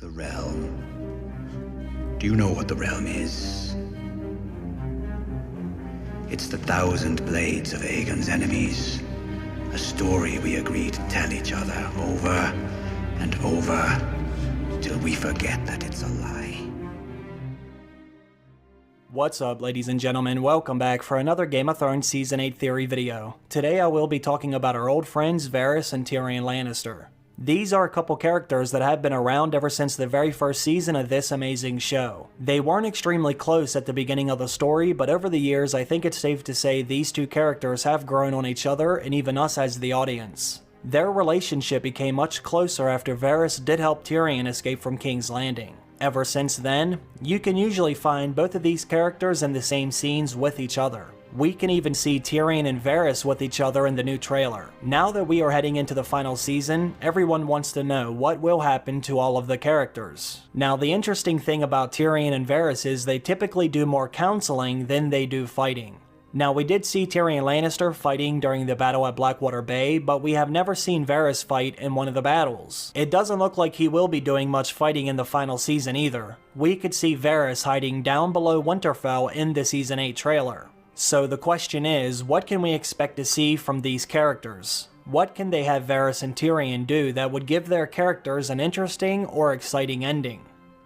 The realm. Do you know what the realm is? It's the 1,000 blades of Aegon's enemies. A story we agree to tell each other over and over till we forget that it's a lie. What's up, ladies and gentlemen? Welcome back for another Game of Thrones Season 8 theory video. Today I will be talking about our old friends Varys and Tyrion Lannister. These are a couple characters that have been around ever since the very first season of this amazing show. They weren't extremely close at the beginning of the story, but over the years I think it's safe to say these two characters have grown on each other and even us as the audience. Their relationship became much closer after Varys did help Tyrion escape from King's Landing. Ever since then, you can usually find both of these characters in the same scenes with each other. We can even see Tyrion and Varys with each other in the new trailer. Now that we are heading into the final season, everyone wants to know what will happen to all of the characters. Now, the interesting thing about Tyrion and Varys is they typically do more counseling than they do fighting. Now, we did see Tyrion Lannister fighting during the battle at Blackwater Bay, but we have never seen Varys fight in one of the battles. It doesn't look like he will be doing much fighting in the final season either. We could see Varys hiding down below Winterfell in the Season 8 trailer. So the question is, what can we expect to see from these characters? What can they have Varys and Tyrion do that would give their characters an interesting or exciting ending?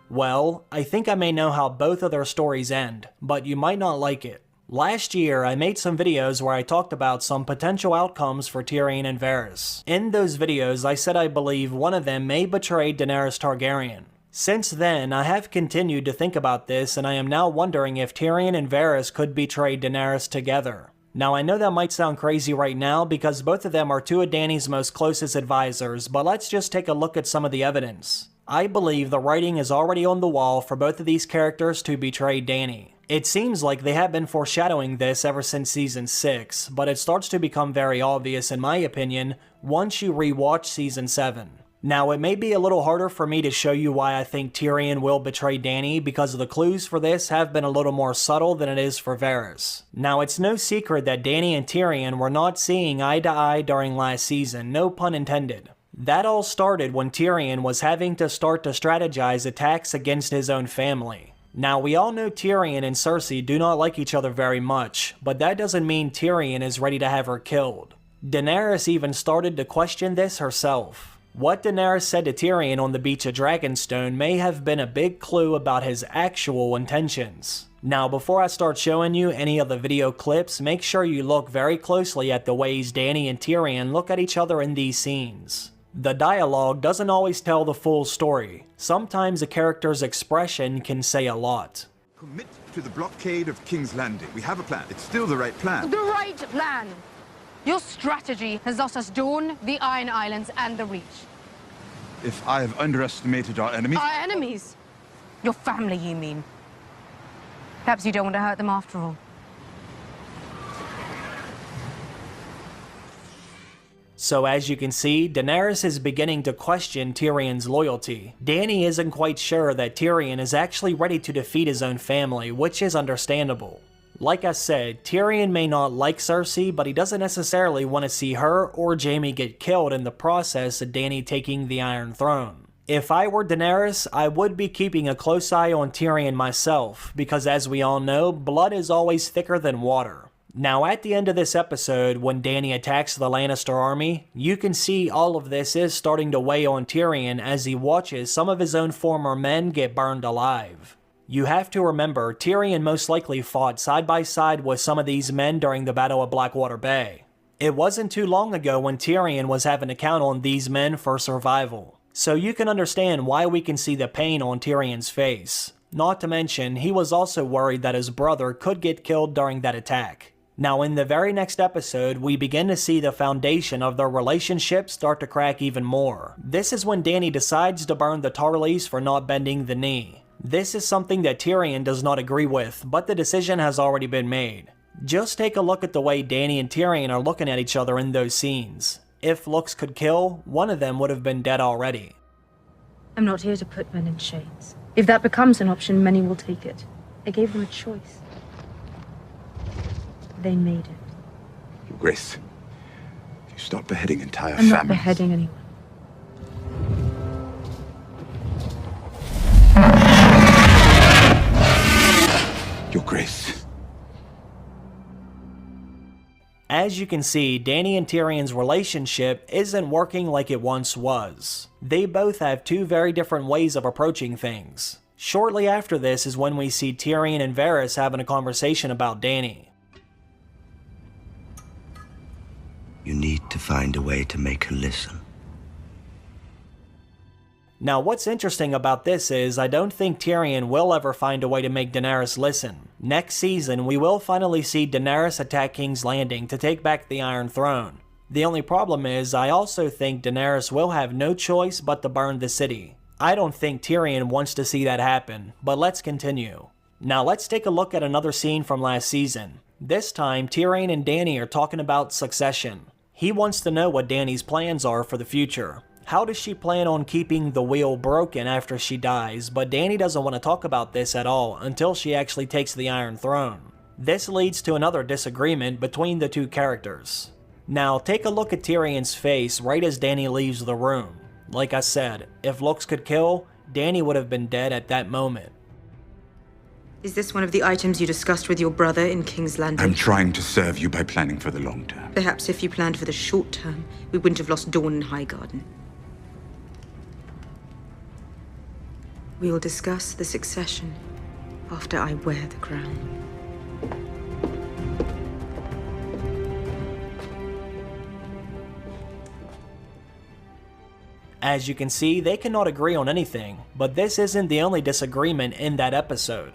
Well, I think I may know how both of their stories end, but you might not like it. Last year, I made some videos where I talked about some potential outcomes for Tyrion and Varys. In those videos, I said I believe one of them may betray Daenerys Targaryen. Since then, I have continued to think about this, and I am now wondering if Tyrion and Varys could betray Daenerys together. Now, I know that might sound crazy right now because both of them are two of Dany's most closest advisors, but let's just take a look at some of the evidence. I believe the writing is already on the wall for both of these characters to betray Dany. It seems like they have been foreshadowing this ever since Season 6, but it starts to become very obvious in my opinion once you rewatch Season 7. Now, it may be a little harder for me to show you why I think Tyrion will betray Dany because the clues for this have been a little more subtle than it is for Varys. Now, it's no secret that Dany and Tyrion were not seeing eye to eye during last season, no pun intended. That all started when Tyrion was having to start to strategize attacks against his own family. Now, we all know Tyrion and Cersei do not like each other very much, but that doesn't mean Tyrion is ready to have her killed. Daenerys even started to question this herself. What Daenerys said to Tyrion on the beach of Dragonstone may have been a big clue about his actual intentions. Now, before I start showing you any of the video clips, make sure you look very closely at the ways Dany and Tyrion look at each other in these scenes. The dialogue doesn't always tell the full story. Sometimes a character's expression can say a lot. Commit to the blockade of King's Landing. We have a plan. It's still the right plan. The right plan. Your strategy has lost us Dawn, the Iron Islands, and the Reach. If I have underestimated our enemies... Our enemies? Your family, you mean? Perhaps you don't want to hurt them after all. So as you can see, Daenerys is beginning to question Tyrion's loyalty. Dany isn't quite sure that Tyrion is actually ready to defeat his own family, which is understandable. Like I said, Tyrion may not like Cersei, but he doesn't necessarily want to see her or Jaime get killed in the process of Dany taking the Iron Throne. If I were Daenerys, I would be keeping a close eye on Tyrion myself, because as we all know, blood is always thicker than water. Now, at the end of this episode, when Dany attacks the Lannister army, you can see all of this is starting to weigh on Tyrion as he watches some of his own former men get burned alive. You have to remember, Tyrion most likely fought side by side with some of these men during the Battle of Blackwater Bay. It wasn't too long ago when Tyrion was having to count on these men for survival. So you can understand why we can see the pain on Tyrion's face. Not to mention, he was also worried that his brother could get killed during that attack. Now, in the very next episode, we begin to see the foundation of their relationship start to crack even more. This is when Dany decides to burn the Tarlys for not bending the knee. This is something that Tyrion does not agree with, but the decision has already been made. Just take a look at the way Dany and Tyrion are looking at each other in those scenes. If looks could kill, one of them would have been dead already. I'm not here to put men in chains. If that becomes an option, many will take it. I gave them a choice. They made it. Your Grace, you stop beheading entire I'm families. not beheading anyone. As you can see, Dany and Tyrion's relationship isn't working like it once was. They both have two very different ways of approaching things. Shortly after this is when we see Tyrion and Varys having a conversation about Dany. You need to find a way to make her listen. Now what's interesting about this is I don't think Tyrion will ever find a way to make Daenerys listen. Next season we will finally see Daenerys attack King's Landing to take back the Iron Throne. The only problem is I also think Daenerys will have no choice but to burn the city. I don't think Tyrion wants to see that happen, but let's continue. Now let's take a look at another scene from last season. This time Tyrion and Dany are talking about succession. He wants to know what Dany's plans are for the future. How does she plan on keeping the wheel broken after she dies, but Dany doesn't want to talk about this at all until she actually takes the Iron Throne. This leads to another disagreement between the two characters. Now take a look at Tyrion's face right as Dany leaves the room. Like I said, if looks could kill, Dany would have been dead at that moment. Is this one of the items you discussed with your brother in King's Landing? I'm trying to serve you by planning for the long term. Perhaps if you planned for the short term, we wouldn't have lost Dawn and Highgarden. We will discuss the succession after I wear the crown. As you can see, they cannot agree on anything, but this isn't the only disagreement in that episode.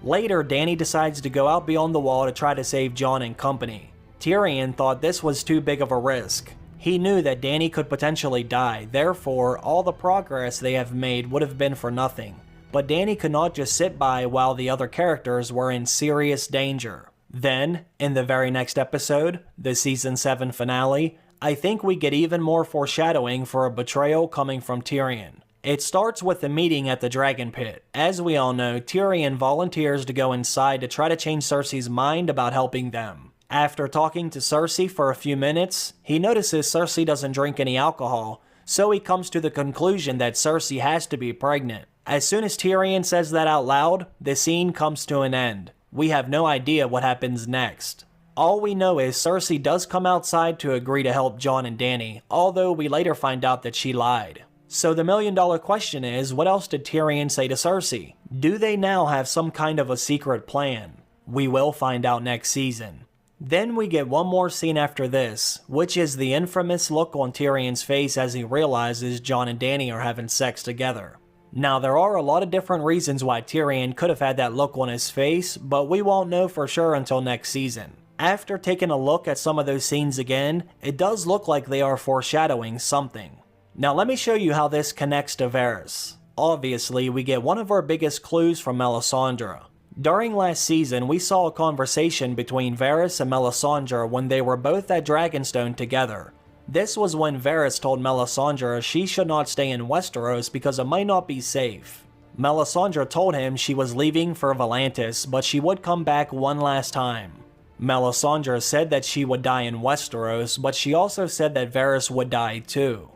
Later, Dany decides to go out beyond the wall to try to save Jon and company. Tyrion thought this was too big of a risk. He knew that Dany could potentially die, therefore all the progress they have made would have been for nothing. But Dany could not just sit by while the other characters were in serious danger. Then, in the very next episode, the Season 7 finale, I think we get even more foreshadowing for a betrayal coming from Tyrion. It starts with the meeting at the Dragon Pit. As we all know, Tyrion volunteers to go inside to try to change Cersei's mind about helping them. After talking to Cersei for a few minutes, he notices Cersei doesn't drink any alcohol, so he comes to the conclusion that Cersei has to be pregnant. As soon as Tyrion says that out loud, the scene comes to an end. We have no idea what happens next. All we know is Cersei does come outside to agree to help Jon and Dany, although we later find out that she lied. So the million-dollar question is, what else did Tyrion say to Cersei? Do they now have some kind of a secret plan? We will find out next season. Then we get one more scene after this, which is the infamous look on Tyrion's face as he realizes Jon and Dany are having sex together. Now there are a lot of different reasons why Tyrion could have had that look on his face, but we won't know for sure until next season. After taking a look at some of those scenes again, it does look like they are foreshadowing something. Now let me show you how this connects to Varys. Obviously, we get one of our biggest clues from Melisandre. During last season, we saw a conversation between Varys and Melisandre when they were both at Dragonstone together. This was when Varys told Melisandre she should not stay in Westeros because it might not be safe. Melisandre told him she was leaving for Volantis, but she would come back one last time. Melisandre said that she would die in Westeros, but she also said that Varys would die too.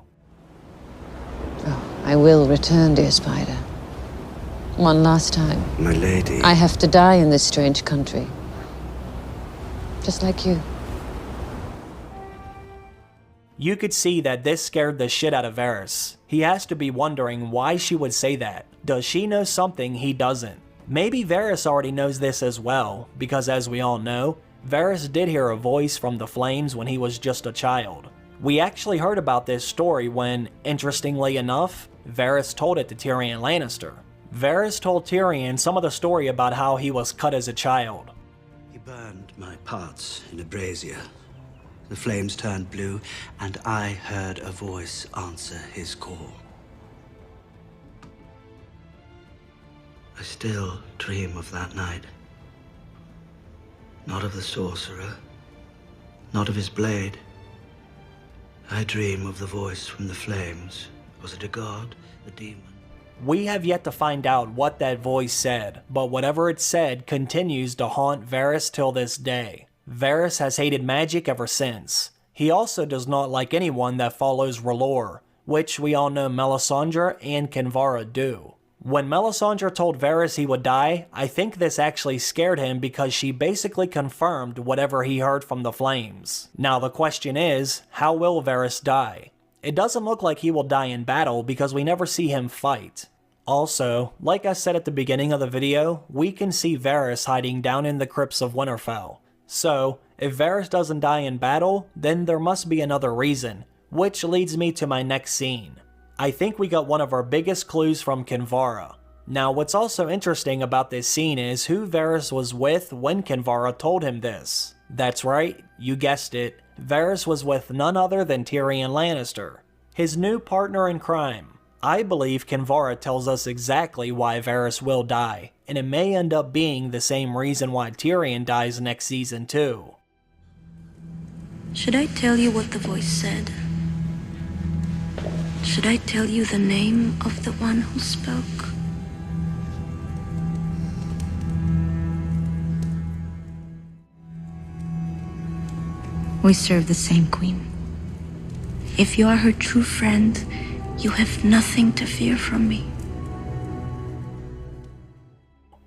Oh, I will return, dear Spider. One last time. My lady. I have to die in this strange country. Just like you. You could see that this scared the shit out of Varys. He has to be wondering why she would say that. Does she know something he doesn't? Maybe Varys already knows this as well, because as we all know, Varys did hear a voice from the flames when he was just a child. We actually heard about this story when, interestingly enough, Varys told it to Tyrion Lannister. Varys told Tyrion some of the story about how he was cut as a child. He burned my parts in a brazier. The flames turned blue, and I heard a voice answer his call. I still dream of that night. Not of the sorcerer, not of his blade. I dream of the voice from the flames. Was it a god, a demon? We have yet to find out what that voice said, but whatever it said continues to haunt Varys till this day. Varys has hated magic ever since. He also does not like anyone that follows R'hllor, which we all know Melisandre and Kinvara do. When Melisandre told Varys he would die, I think this actually scared him because she basically confirmed whatever he heard from the flames. Now the question is, how will Varys die? It doesn't look like he will die in battle because we never see him fight. Also, like I said at the beginning of the video, we can see Varys hiding down in the crypts of Winterfell. So, if Varys doesn't die in battle, then there must be another reason, which leads me to my next scene. I think we got one of our biggest clues from Kinvara. Now what's also interesting about this scene is who Varys was with when Kinvara told him this. That's right, you guessed it, Varys was with none other than Tyrion Lannister, his new partner in crime. I believe Kinvara tells us exactly why Varys will die, and it may end up being the same reason why Tyrion dies next season too. Should I tell you what the voice said? Should I tell you the name of the one who spoke? We serve the same queen. If you are her true friend, you have nothing to fear from me.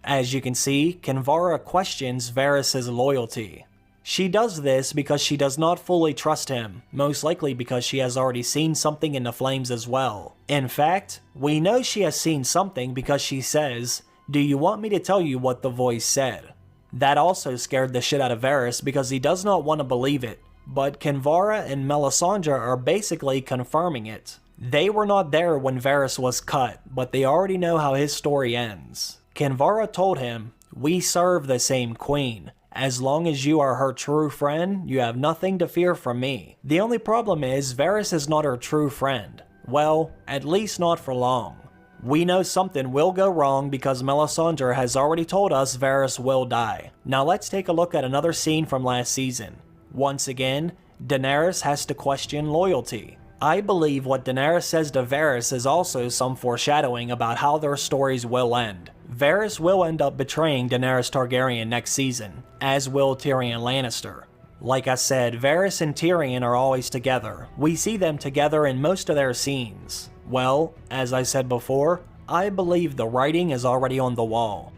As you can see, Kinvara questions Varys' loyalty. She does this because she does not fully trust him, most likely because she has already seen something in the flames as well. In fact, we know she has seen something because she says, "Do you want me to tell you what the voice said?" That also scared the shit out of Varys because he does not want to believe it, but Kinvara and Melisandre are basically confirming it. They were not there when Varys was cut, but they already know how his story ends. Kinvara told him, "We serve the same queen. As long as you are her true friend, you have nothing to fear from me." The only problem is Varys is not her true friend. Well, at least not for long. We know something will go wrong because Melisandre has already told us Varys will die. Now let's take a look at another scene from last season. Once again, Daenerys has to question loyalty. I believe what Daenerys says to Varys is also some foreshadowing about how their stories will end. Varys will end up betraying Daenerys Targaryen next season, as will Tyrion Lannister. Like I said, Varys and Tyrion are always together. We see them together in most of their scenes. Well, as I said before, I believe the writing is already on the wall.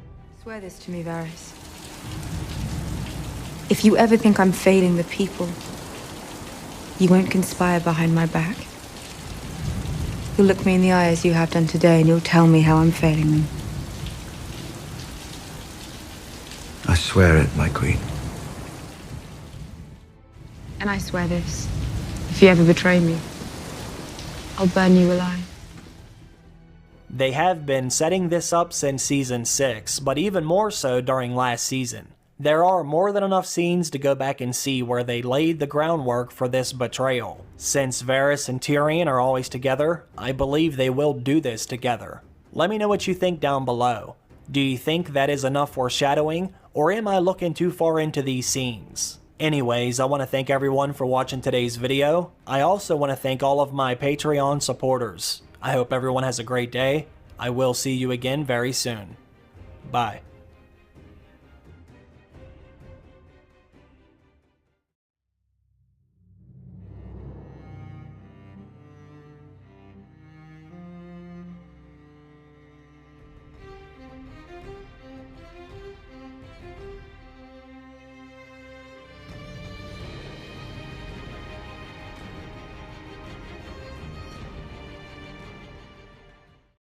Swear this to me, Varys. If you ever think I'm failing the people, you won't conspire behind my back. You'll look me in the eye as you have done today, and you'll tell me how I'm failing them. I swear it, my queen. And I swear this. If you ever betray me, I'll burn you alive. They have been setting this up since season 6, but even more so during last season. There are more than enough scenes to go back and see where they laid the groundwork for this betrayal. Since Varys and Tyrion are always together, I believe they will do this together. Let me know what you think down below. Do you think that is enough foreshadowing, or am I looking too far into these scenes? Anyways, I want to thank everyone for watching today's video. I also want to thank all of my Patreon supporters. I hope everyone has a great day. I will see you again very soon. Bye.